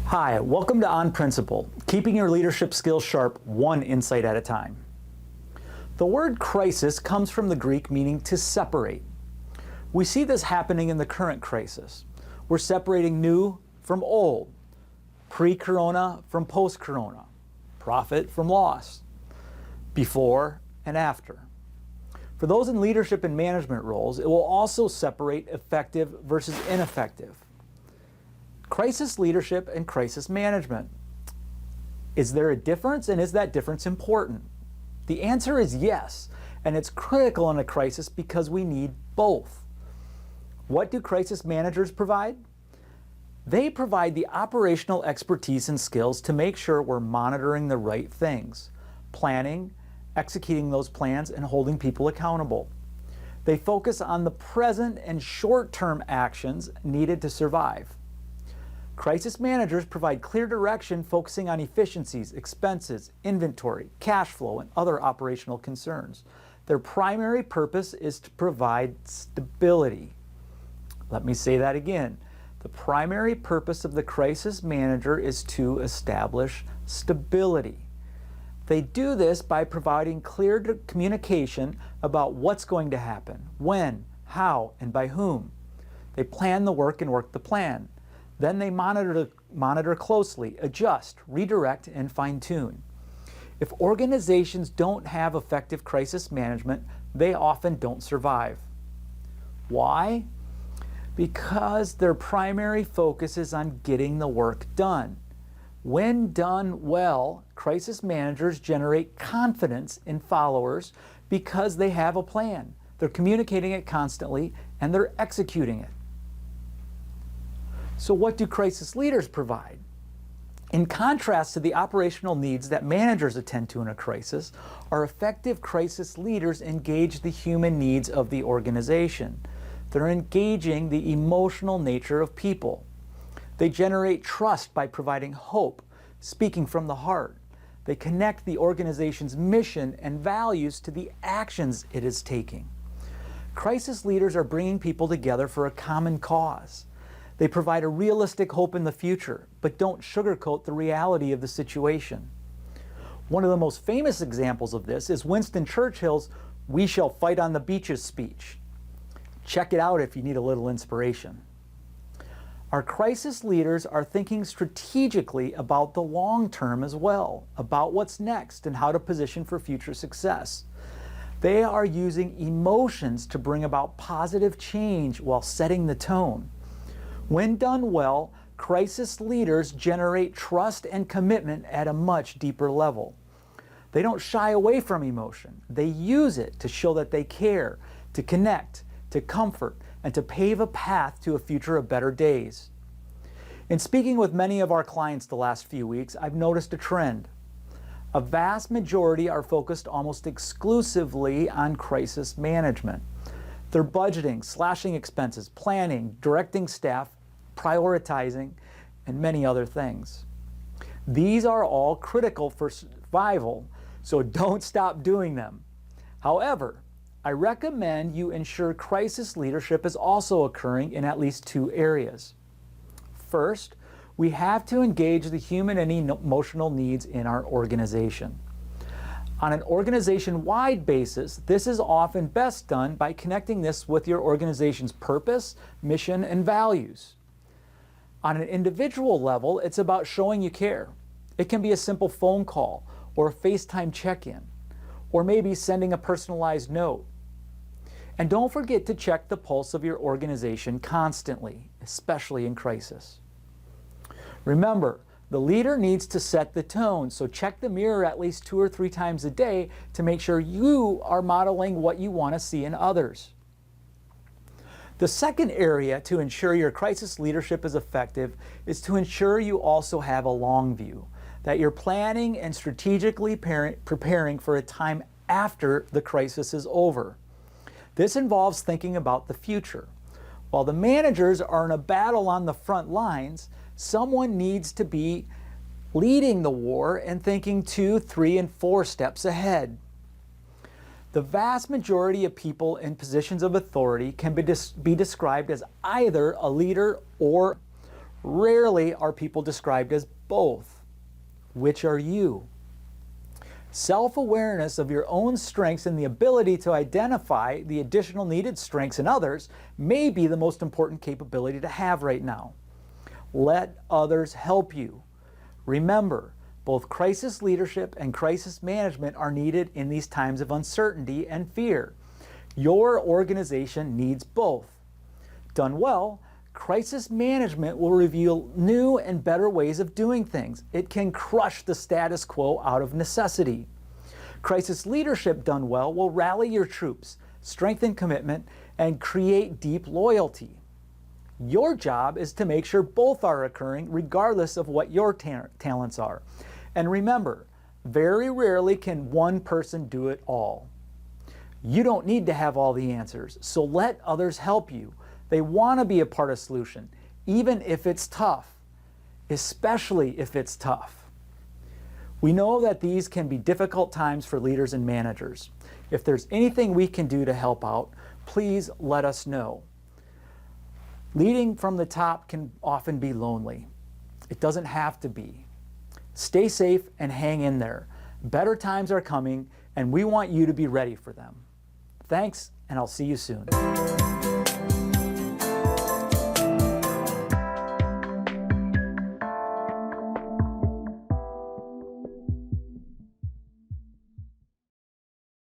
Hi, welcome to On Principle, keeping your leadership skills sharp one insight at a time. The word crisis comes from the Greek meaning to separate. We see this happening in the current crisis. We're separating new from old, pre-corona from post-corona, profit from loss, before and after. For those in leadership and management roles, it will also separate effective versus ineffective. Crisis leadership and crisis management. Is there a difference, and is that difference important? The answer is yes, and it's critical in a crisis because we need both. What do crisis managers provide? They provide the operational expertise and skills to make sure we're monitoring the right things, planning, executing those plans, and holding people accountable. They focus on the present and short-term actions needed to survive. Crisis managers provide clear direction, focusing on efficiencies, expenses, inventory, cash flow, and other operational concerns. Their primary purpose is to provide stability. Let me say that again. The primary purpose of the crisis manager is to establish stability. They do this by providing clear communication about what's going to happen, when, how, and by whom. They plan the work and work the plan. Then they monitor closely, adjust, redirect, and fine-tune. If organizations don't have effective crisis management, they often don't survive. Why? Because their primary focus is on getting the work done. When done well, crisis managers generate confidence in followers because they have a plan. They're communicating it constantly, and they're executing it. So what do crisis leaders provide? In contrast to the operational needs that managers attend to in a crisis, our effective crisis leaders engage the human needs of the organization. They're engaging the emotional nature of people. They generate trust by providing hope, speaking from the heart. They connect the organization's mission and values to the actions it is taking. Crisis leaders are bringing people together for a common cause. They provide a realistic hope in the future, but don't sugarcoat the reality of the situation. One of the most famous examples of this is Winston Churchill's "We shall fight on the beaches" speech. Check it out if you need a little inspiration. Our crisis leaders are thinking strategically about the long term as well, about what's next and how to position for future success. They are using emotions to bring about positive change while setting the tone. When done well, crisis leaders generate trust and commitment at a much deeper level. They don't shy away from emotion. They use it to show that they care, to connect, to comfort, and to pave a path to a future of better days. In speaking with many of our clients the last few weeks, I've noticed a trend. A vast majority are focused almost exclusively on crisis management. They're budgeting, slashing expenses, planning, directing staff, prioritizing, and many other things. These are all critical for survival, so don't stop doing them. However, I recommend you ensure crisis leadership is also occurring in at least two areas. First, we have to engage the human and emotional needs in our organization. On an organization-wide basis, this is often best done by connecting this with your organization's purpose, mission, and values. On an individual level, it's about showing you care. It can be a simple phone call or a FaceTime check-in, or maybe sending a personalized note. And don't forget to check the pulse of your organization constantly, especially in crisis. Remember, the leader needs to set the tone, so check the mirror at least 2 or 3 times a day to make sure you are modeling what you want to see in others. The second area to ensure your crisis leadership is effective is to ensure you also have a long view, that you're planning and strategically preparing for a time after the crisis is over. This involves thinking about the future. While the managers are in a battle on the front lines, someone needs to be leading the war and thinking 2, 3, and 4 steps ahead. The vast majority of people in positions of authority can be described as either a leader or Rarely are people described as both. Which are you? Self-awareness of your own strengths and the ability to identify the additional needed strengths in others may be the most important capability to have right now. Let others help you. Remember, both crisis leadership and crisis management are needed in these times of uncertainty and fear. Your organization needs both. Done well, crisis management will reveal new and better ways of doing things. It can crush the status quo out of necessity. Crisis leadership done well will rally your troops, strengthen commitment, and create deep loyalty. Your job is to make sure both are occurring regardless of what your talents are. And remember, very rarely can one person do it all. You don't need to have all the answers, so let others help you. They want to be a part of the solution, even if it's tough, especially if it's tough. We know that these can be difficult times for leaders and managers. If there's anything we can do to help out, please let us know. Leading from the top can often be lonely. It doesn't have to be. Stay safe and hang in there. Better times are coming, and we want you to be ready for them. Thanks, and I'll see you soon.